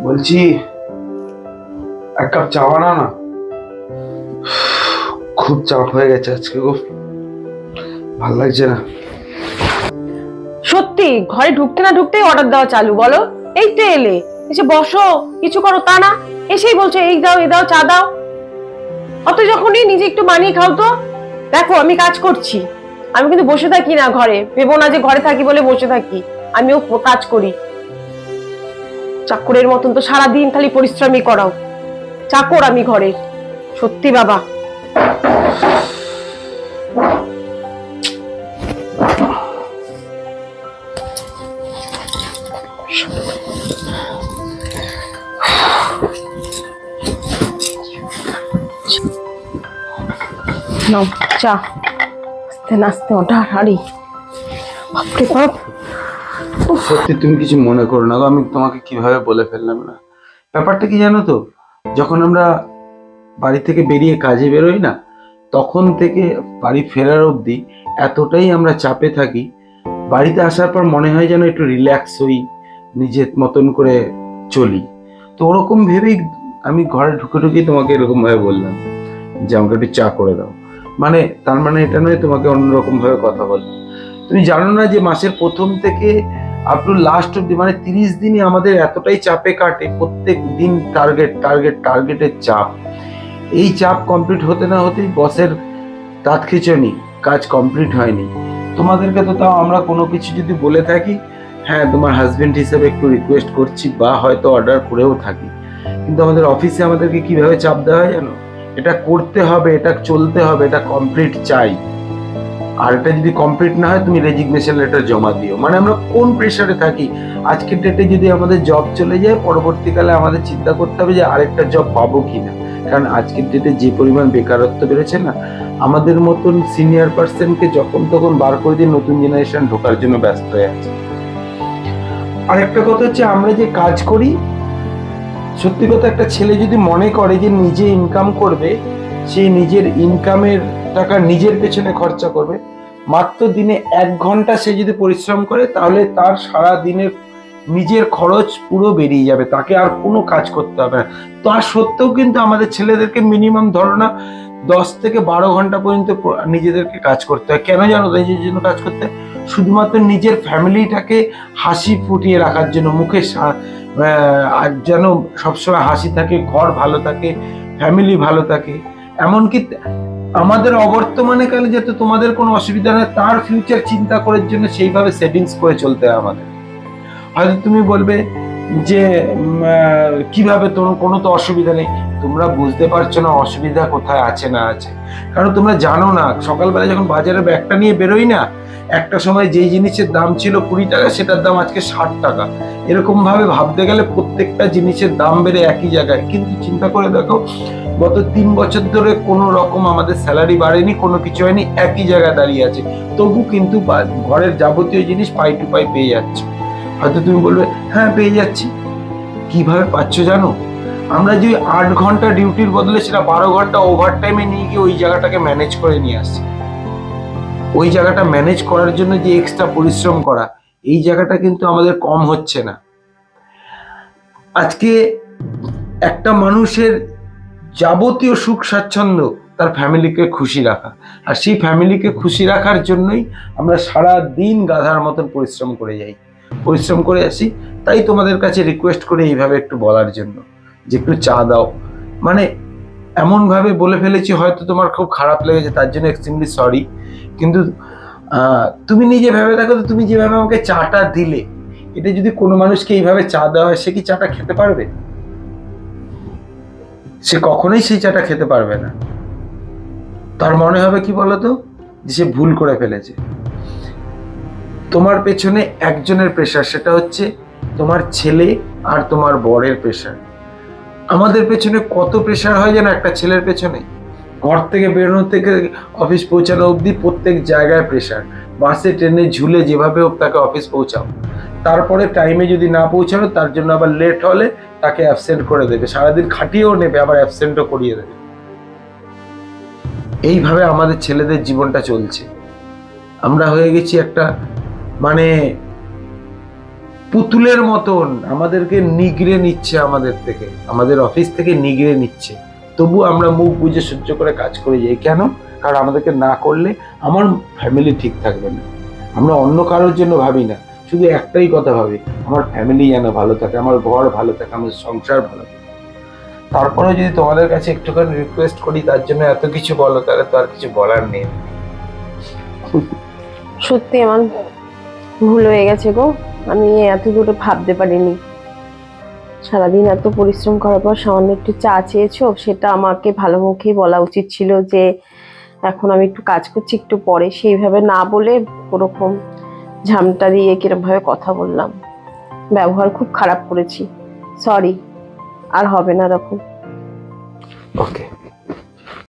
বলছি এক কাপ চা বানা না, খুব চাপ হয়ে গেছে আজকে গো, ভাল লাগছে না। সত্যি ঘরে ঢুকতে না ঢুকতেই অর্ডার দেওয়া চালু। বলো এই তো এলে, এসে বসো কিছু করো তা না, এসেই বলছো এই দাও এই দাও চা দাও। অত যখনই নিজে একটু বানিয়ে খাও তো। দেখো আমি কাজ করছি, আমি কিন্তু বসে থাকি না ঘরে, ভেবো না যে ঘরে থাকি বলে বসে থাকি, আমিও কাজ করি। চাকরের মতন তো সারাদিন খালি পরিশ্রমই করাও, চাকর আমি ঘরে। সত্যি বাবা। নাও চা, আস্তে নাস্তে অর্ডার। আরে বাপরে বাপ। সত্যি তুমি কিছু মনে করো না, আমি তোমাকে কিভাবে বলে ফেললাম না। ব্যাপারটা কি জানো তো, যখন আমরা বাড়ি থেকে বেরিয়ে কাজে বেরোই না, তখন থেকে বাড়ি ফেরার অবধি এতটাই আমরা চাপে থাকি, বাড়িতে আসার পর মনে হয় যেন একটু রিল্যাক্স হই, নিজের মতন করে চলি। তো ওরকম ভেবেই আমি ঘরে ঢুকে ঢুকে তোমাকে এরকম ভাবে বললাম যে আমাকে একটু চা করে দাও। মানে তার মানে এটা নয় তোমাকে অন্যরকম ভাবে কথা বললাম। তুমি জানো না যে মাসের প্রথম থেকে আপ টু লাস্ট অব্দি মানে 30 দিনই আমাদের এতটাই চাপে কাটে, প্রত্যেক দিন টার্গেট টার্গেট টার্গেটের চাপ। এই চাপ কমপ্লিট হতে না হতেই বসের দাঁত খিঁচুনি, কাজ কমপ্লিট হয়নি। তোমাদেরকে তো তাও আমরা কোনো কিছু যদি বলে থাকি, হ্যাঁ তোমার হাজবেন্ড হিসেবে একটু রিকোয়েস্ট করছি বা হয়তো অর্ডার করেও থাকি, কিন্তু আমাদের অফিসে আমাদেরকে কিভাবে চাপ দেওয়া হয় জানো, এটা করতে হবে, এটা চলতে হবে, এটা কমপ্লিট চাই, আর এটা যদি কমপ্লিট না হয় তুমি রেজিগনেশন লেটার জমা দিও। মানে আমরা কোন প্রেশারে থাকি। আজকের ডেটে যদি আমাদের জব চলে যায়, পরবর্তীকালে আমাদের চিন্তা করতে হবে যে আরেকটা জব পাবো কিনা, কারণ আজকের ডেটে যে পরিমাণ বেকারত্ব বেড়েছে না, আমাদের মতন সিনিয়র পার্সনকে যখন তখন বার করে দিয়ে নতুন জেনারেশন ঢোকার জন্য ব্যস্ত হয়ে আছে। আর একটা কথা হচ্ছে, আমরা যে কাজ করি, সত্যি কথা একটা ছেলে যদি মনে করে যে নিজে ইনকাম করবে, সেই নিজের ইনকামের টাকা নিজের পেছনে খরচা করবে, মাত্র দিনে 1 ঘন্টা সে যদি পরিশ্রম করে, তাহলে তার সারা দিনের নিজের খরচ পুরো বেরিয়ে যাবে, তাকে আর কোনো কাজ করতে হবে না। তার সত্ত্বেও কিন্তু আমাদের ছেলেদেরকে মিনিমাম ধরো না 10 থেকে 12 ঘন্টা পর্যন্ত নিজেদেরকে কাজ করতে হয়। কেন জানো? নিজের জন্য কাজ করতে হয়, শুধুমাত্র নিজের ফ্যামিলিটাকে হাসি ফুটিয়ে রাখার জন্য, মুখে যেন সবসময় হাসি থাকে, ঘর ভালো থাকে, ফ্যামিলি ভালো থাকে। এমনকি আমাদের অবর্তমানে কালে যাতে তোমাদের কোনো অসুবিধা নেই, তার ফিউচার চিন্তা করার জন্য সেইভাবে সেটিংস করে চলতে হয় আমাদের। হয়তো তুমি বলবে যে কিভাবে, তোমার কোনো তো অসুবিধা নেই। তোমরা বুঝতে পারছো না অসুবিধা কোথায় আছে না আছে, কারণ তোমরা জানো না সকালবেলা যখন বাজারে ব্যাগটা নিয়ে বেরোই না, একটা সময় যেই জিনিসের দাম ছিল 20 টাকা, সেটার দাম আজকে 60 টাকা। এরকম ভাবে ভাবতে গেলে প্রত্যেকটা জিনিসের দাম বেড়ে একই জায়গায়, কিন্তু চিন্তা করে দেখো গত 3 বছর ধরে কোনো রকম আমাদের স্যালারি বাড়েনি, কোনো কিছু হয়নি, একই জায়গায় দাঁড়িয়ে আছে, তবু কিন্তু ঘরের যাবতীয় জিনিস পাই টু পাই পেয়ে যাচ্ছে। হয়তো তুমি বলবে হ্যাঁ পেয়ে যাচ্ছি, কিভাবে পাচ্ছ জানো? আমরা যে 8 ঘন্টা ডিউটির বদলে সেটা 12 ঘন্টা ওভার টাইমে নিয়ে গিয়ে ওই জায়গাটাকে ম্যানেজ করে নিয়ে আসছি। ওই জায়গাটা ম্যানেজ করার জন্য যে এক্সট্রা পরিশ্রম করা, এই জায়গাটা কিন্তু আমাদের কম হচ্ছে না। আজকে একটা মানুষের যাবতীয় সুখ স্বাচ্ছন্দ্য তার ফ্যামিলিকে খুশি রাখা, আর সেই ফ্যামিলিকে খুশি রাখার জন্যই আমরা সারা দিন গাধার মতন পরিশ্রম করে যাই, পরিশ্রম করে আসি। তাই তোমাদের কাছে রিকোয়েস্ট করে এইভাবে একটু বলার জন্য যে একটু চা দাও। মানে এমনভাবে বলে ফেলেছি, হয়তো তোমার খুব খারাপ লেগেছে, তার জন্য এক্সট্রিমলি সরি। কিন্তু তুমি নিজে ভেবে দেখো তো, তুমি যেভাবে আমাকে চাটা দিলে, এটা যদি কোনো মানুষকে এইভাবে চা দেওয়া হয়, সে কি চাটা খেতে পারবে? সে কখনোই সেই চাটা খেতে পারবে না। তার মনে হবে কি বলতো, যে সে ভুল করে ফেলেছে। তোমার পেছনে একজনের প্রেশার, সেটা হচ্ছে তোমার ছেলে আর তোমার বরের প্রেশার। আমাদের পেছনে কত প্রেশার হয় যেন একটা ছেলের পেছনে, ঘর থেকে বেরোনো থেকে অফিস পৌঁছানো অবধি প্রত্যেক জায়গায় প্রেশার। বাসে ট্রেনে ঝুলে যেভাবে হোক তাকে অফিস পৌঁছাও, তারপরে টাইমে যদি না পৌঁছানো, তার জন্য আবার লেট হলে তাকে অ্যাবসেন্ট করে দেবে, সারাদিন খাটিয়েও নেবে, আবার অ্যাবসেন্টও করিয়ে দেবে। এইভাবে আমাদের ছেলেদের জীবনটা চলছে। আমরা হয়ে গেছি একটা মানে পুতুলের মতন, আমাদেরকে নিগড়ে নিচ্ছে, আমাদের থেকে, আমাদের অফিস থেকে নিগড়ে নিচ্ছে। তবু আমরা মুখ বুজে সহ্য করে কাজ করে যাই। কেন? কারণ আমাদেরকে না করলে আমার ফ্যামিলি ঠিক থাকবে না। আমরা অন্য কারোর জন্য ভাবি না, শুধু একটাই কথা ভাবি, আমার ফ্যামিলি যেন ভালো থাকে, আমার ঘর ভালো থাকে, আমার সংসার ভালো থাকে। তারপরে যদি তোমাদের কাছে একটুখানি রিকোয়েস্ট করি তার জন্য এত কিছু বলো, তাহলে তো আর কিছু বলার নেই। সত্যি আমার ভুল হয়ে গেছে গো, আমি এত দূরে ভাবতে পারিনি। সারাদিন এত পরিশ্রম করার পর সামান্য একটু চা চেয়েছো, সেটা আমাকে ভালো মুখেই বলা উচিত ছিল যে এখন আমি একটু কাজ করছি, একটু পরে। সেইভাবে না বলে ওরকম ঝামটা দিয়ে কিরম ভাবে কথা বললাম, ব্যবহার খুব খারাপ করেছি। সরি, আর হবে না এরকম। ওকে।